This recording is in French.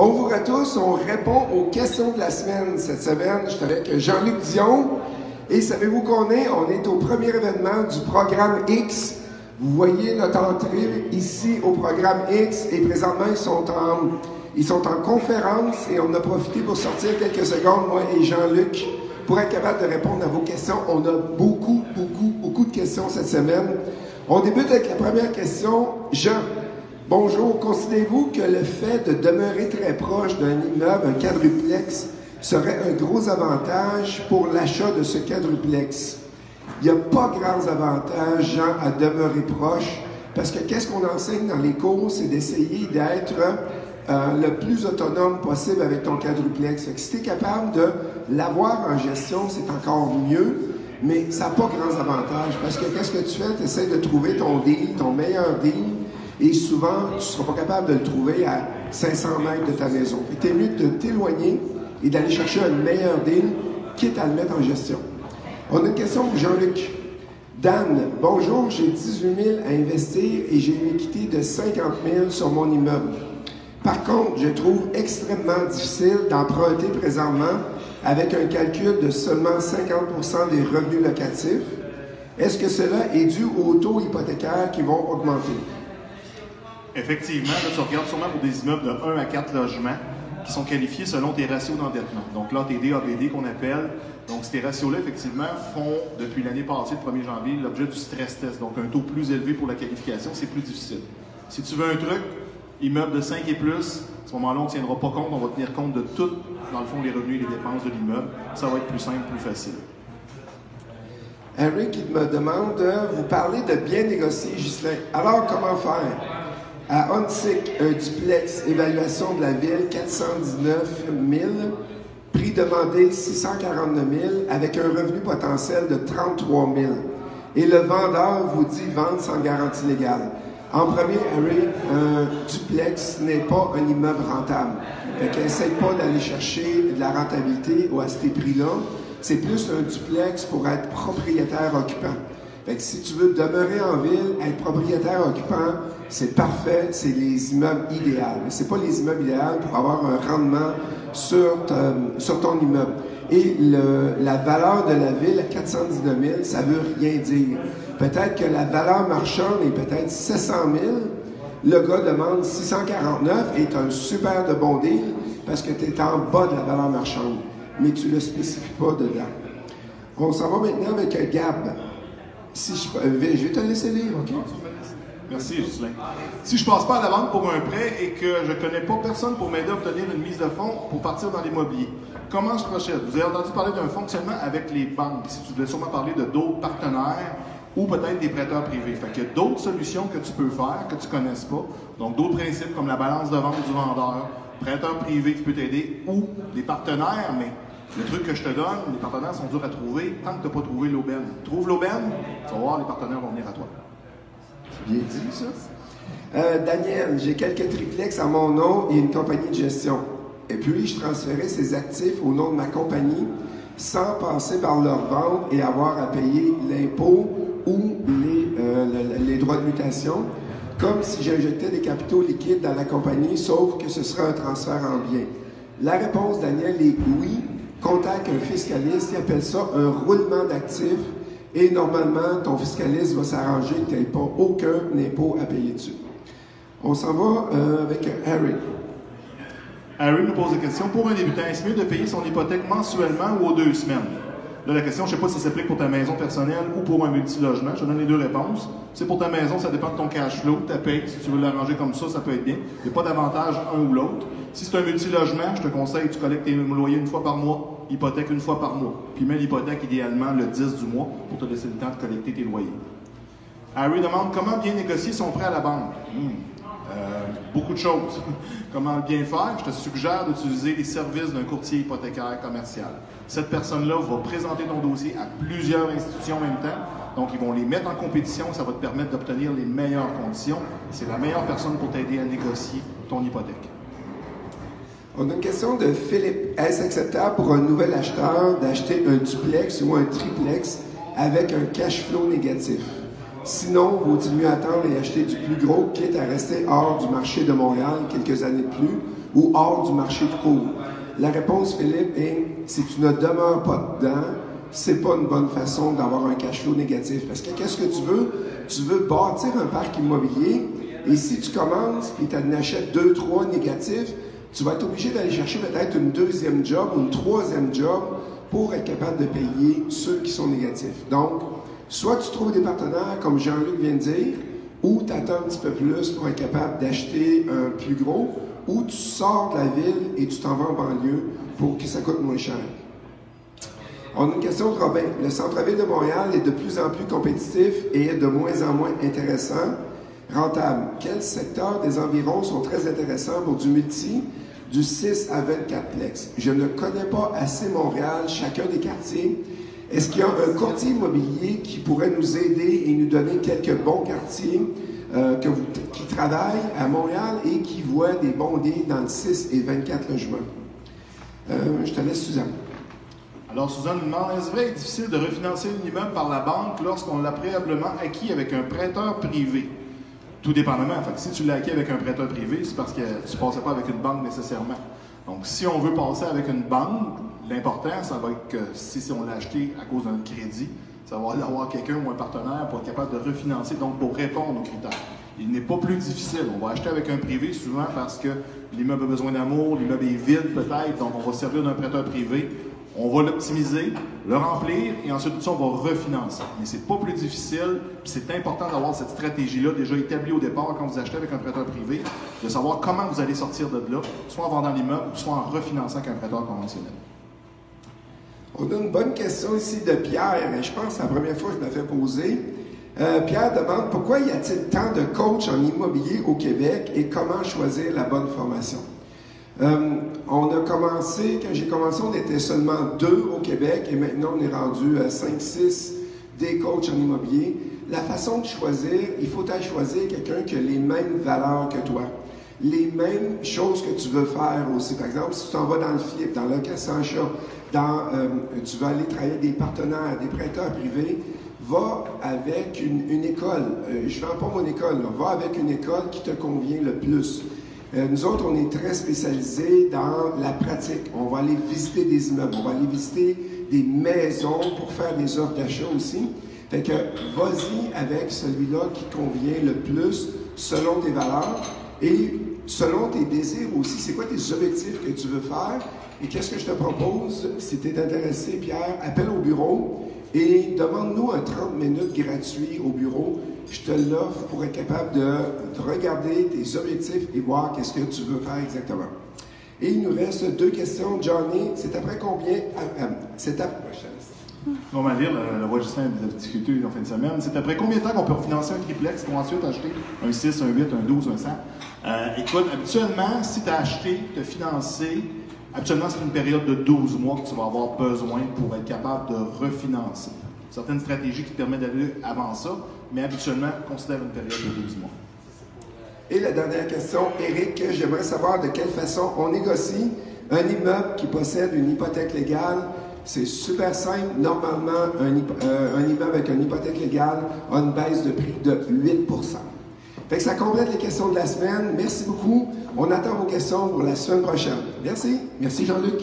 Bonjour à tous, on répond aux questions de la semaine. Cette semaine, je suis avec Jean-Luc Dion. Et savez-vous qu'on est? On est au premier événement du programme X. Vous voyez notre entrée ici au programme X et présentement, ils sont en conférence et on a profité pour sortir quelques secondes, moi et Jean-Luc, pour être capable de répondre à vos questions. On a beaucoup de questions cette semaine. On débute avec la première question. Jean, bonjour. Considérez-vous que le fait de demeurer très proche d'un immeuble, un quadruplex, serait un gros avantage pour l'achat de ce quadruplex? Il n'y a pas grands avantages, Jean, à demeurer proche, parce que qu'est-ce qu'on enseigne dans les cours, c'est d'essayer d'être le plus autonome possible avec ton quadruplex. Fait que si tu es capable de l'avoir en gestion, c'est encore mieux, mais ça n'a pas grands avantages, parce que qu'est-ce que tu fais? Tu essaies de trouver ton deal, ton meilleur deal, et souvent, tu ne seras pas capable de le trouver à 500 mètres de ta maison. Tu es mieux de t'éloigner et d'aller chercher un meilleur deal, quitte à le mettre en gestion. On a une question pour Jean-Luc. Dan, bonjour, j'ai 18 000 à investir et j'ai une équité de 50 000 sur mon immeuble. Par contre, je trouve extrêmement difficile d'emprunter présentement avec un calcul de seulement 50% des revenus locatifs. Est-ce que cela est dû aux taux hypothécaires qui vont augmenter? Effectivement, là, tu regardes sûrement pour des immeubles de 1 à 4 logements qui sont qualifiés selon tes ratios d'endettement. Donc l'ATD, ABD qu'on appelle. Donc ces ratios-là, effectivement, font, depuis l'année passée, le 1er janvier, l'objet du stress test. Donc un taux plus élevé pour la qualification, c'est plus difficile. Si tu veux un truc, immeuble de 5 et plus, à ce moment-là, on ne tiendra pas compte, on va tenir compte de tout, dans le fond, les revenus et les dépenses de l'immeuble. Ça va être plus simple, plus facile. Henry qui me demande, vous parlez de bien négocier, Ghislain. Alors, comment faire? À Huntsic, un duplex, évaluation de la ville, 419 000, prix demandé 649 000, avec un revenu potentiel de 33 000. Et le vendeur vous dit vente sans garantie légale. En premier, Harry, un duplex n'est pas un immeuble rentable. Fait qu'essaye pas d'aller chercher de la rentabilité ou à ces prix-là. C'est plus un duplex pour être propriétaire occupant. Fait que si tu veux demeurer en ville, être propriétaire occupant, c'est parfait, c'est les immeubles idéaux. Mais ce n'est pas les immeubles idéaux pour avoir un rendement sur ton immeuble. Et la valeur de la ville à 419 000, ça ne veut rien dire. Peut-être que la valeur marchande est peut-être 700 000. Le gars demande 649 et tu as un super de bon deal parce que tu es en bas de la valeur marchande. Mais tu ne le spécifies pas dedans. On s'en va maintenant avec Gab. Si je vais te laisser lire, OK? Merci, Ghislain. Si je ne passe pas à la banque pour un prêt et que je ne connais pas personne pour m'aider à obtenir une mise de fonds pour partir dans l'immobilier, comment je procède? Vous avez entendu parler d'un fonctionnement avec les banques. Si tu voulais sûrement parler de d'autres partenaires ou peut-être des prêteurs privés. Fait qu'il y a d'autres solutions que tu peux faire, que tu ne connaisses pas. Donc, d'autres principes comme la balance de vente du vendeur, prêteur privé qui peut t'aider ou des partenaires, mais le truc que je te donne, les partenaires sont durs à trouver tant que tu n'as pas trouvé l'aubaine. Trouve l'aubaine, tu vas voir, les partenaires vont venir à toi. C'est bien dit, ça. Daniel, j'ai quelques triplex à mon nom et une compagnie de gestion. Et puis, je transférais ces actifs au nom de ma compagnie sans passer par leur vente et avoir à payer l'impôt ou les droits de mutation, comme si j'injectais des capitaux liquides dans la compagnie, sauf que ce serait un transfert en bien. La réponse, Daniel, est oui. Contacte un fiscaliste, il appelle ça un roulement d'actifs et normalement, ton fiscaliste va s'arranger que tu n'aies pas aucun impôt à payer dessus. On s'en va avec Harry. Harry nous pose la question. Pour un débutant, est-ce mieux de payer son hypothèque mensuellement ou aux 2 semaines? Là, la question, je ne sais pas si ça s'applique pour ta maison personnelle ou pour un multilogement. Je te donne les 2 réponses. C'est pour ta maison, ça dépend de ton cash flow, ta paye. Si tu veux l'arranger comme ça peut être bien. Il n'y a pas d'avantage un ou l'autre. Si c'est un multilogement, je te conseille, tu collectes tes loyers une fois par mois, hypothèque une fois par mois. Puis mets l'hypothèque idéalement le 10 du mois pour te laisser le temps de collecter tes loyers. Harry demande comment bien négocier son prêt à la banque. Beaucoup de choses. Comment bien faire? Je te suggère d'utiliser les services d'un courtier hypothécaire commercial. Cette personne-là va présenter ton dossier à plusieurs institutions en même temps. Donc, ils vont les mettre en compétition. Ça va te permettre d'obtenir les meilleures conditions. C'est la meilleure personne pour t'aider à négocier ton hypothèque. On a une question de Philippe. Est-ce acceptable pour un nouvel acheteur d'acheter un duplex ou un triplex avec un cash flow négatif? Sinon, vaut-il mieux attendre et acheter du plus gros, quitte à rester hors du marché de Montréal quelques années de plus ou hors du marché de court? La réponse, Philippe, est si tu ne demeures pas dedans, c'est pas une bonne façon d'avoir un cash flow négatif. Parce que qu'est-ce que tu veux? Tu veux bâtir un parc immobilier et si tu commences et tu en achètes 2, 3 négatifs, tu vas être obligé d'aller chercher peut-être une deuxième job ou une troisième job pour être capable de payer ceux qui sont négatifs. Donc, soit tu trouves des partenaires, comme Jean-Luc vient de dire, ou tu attends un petit peu plus pour être capable d'acheter un plus gros, ou tu sors de la ville et tu t'en vas en banlieue pour que ça coûte moins cher. On a une question de Robin. Le centre-ville de Montréal est de plus en plus compétitif et est de moins en moins intéressant, rentable. Quels secteurs des environs sont très intéressants pour du multi, du 6 à 24 plex? Je ne connais pas assez Montréal, chacun des quartiers. Est-ce qu'il y a un courtier immobilier qui pourrait nous aider et nous donner quelques bons quartiers qui travaillent à Montréal et qui voient des bons deals dans le 6 et 24 logements? Je te laisse, Suzanne. Alors, Suzanne demande, est-ce vrai et difficile de refinancer un immeuble par la banque lorsqu'on l'a préalablement acquis avec un prêteur privé? Tout dépendamment. En fait, si tu l'as acquis avec un prêteur privé, c'est parce que tu ne passais pas avec une banque nécessairement. Donc, si on veut passer avec une banque, l'important, ça va être que si on l'a acheté à cause d'un crédit, ça va être d'avoir quelqu'un ou un partenaire pour être capable de refinancer, donc pour répondre aux critères. Il n'est pas plus difficile. On va acheter avec un privé souvent parce que l'immeuble a besoin d'amour, l'immeuble est vide peut-être, donc on va se servir d'un prêteur privé. On va l'optimiser, le remplir et ensuite de ça, on va refinancer. Mais c'est pas plus difficile, puis c'est important d'avoir cette stratégie-là déjà établie au départ quand vous achetez avec un prêteur privé, de savoir comment vous allez sortir de là, soit en vendant l'immeuble, soit en refinançant avec un prêteur conventionnel. On a une bonne question ici de Pierre, et je pense que c'est la première fois que je me fais poser. Pierre demande pourquoi y a-t-il tant de coachs en immobilier au Québec et comment choisir la bonne formation? On a commencé, quand j'ai commencé, on était seulement 2 au Québec et maintenant on est rendu à 5-6 des coachs en immobilier. La façon de choisir, il faut choisir quelqu'un qui a les mêmes valeurs que toi. Les mêmes choses que tu veux faire aussi. Par exemple, si tu t'en vas dans le flip, dans le location achat, tu veux aller travailler avec des partenaires, des prêteurs privés, va avec une école. Je ne vends pas mon école, là. Va avec une école qui te convient le plus. Nous autres, on est très spécialisés dans la pratique. On va aller visiter des immeubles, on va aller visiter des maisons pour faire des offres d'achat aussi. Fait que vas-y avec celui-là qui convient le plus selon tes valeurs et selon tes désirs aussi. C'est quoi tes objectifs que tu veux faire? Et qu'est-ce que je te propose? Si tu es intéressé, Pierre, appelle au bureau et demande-nous un 30 minutes gratuit au bureau. Je te l'offre pour être capable de regarder tes objectifs et voir qu'est-ce que tu veux faire exactement. Et il nous reste 2 questions. Johnny, c'est après combien? C'est après... On va lire, la voix Justin a discuté en fin de semaine. C'est après combien de temps qu'on peut refinancer un triplex pour ensuite acheter un 6, un 8, un 12, un 100? Écoute, habituellement, si tu as acheté, tu as financé, habituellement, c'est une période de 12 mois que tu vas avoir besoin pour être capable de refinancer. Certaines stratégies qui te permettent d'aller avant ça, mais habituellement, considère une période de 12 mois. Et la dernière question, Éric, j'aimerais savoir de quelle façon on négocie un immeuble qui possède une hypothèque légale. C'est super simple. Normalement, un immeuble avec une hypothèque légale a une baisse de prix de 8 %. Fait que ça complète les questions de la semaine. Merci beaucoup. On attend vos questions pour la semaine prochaine. Merci. Merci Jean-Luc.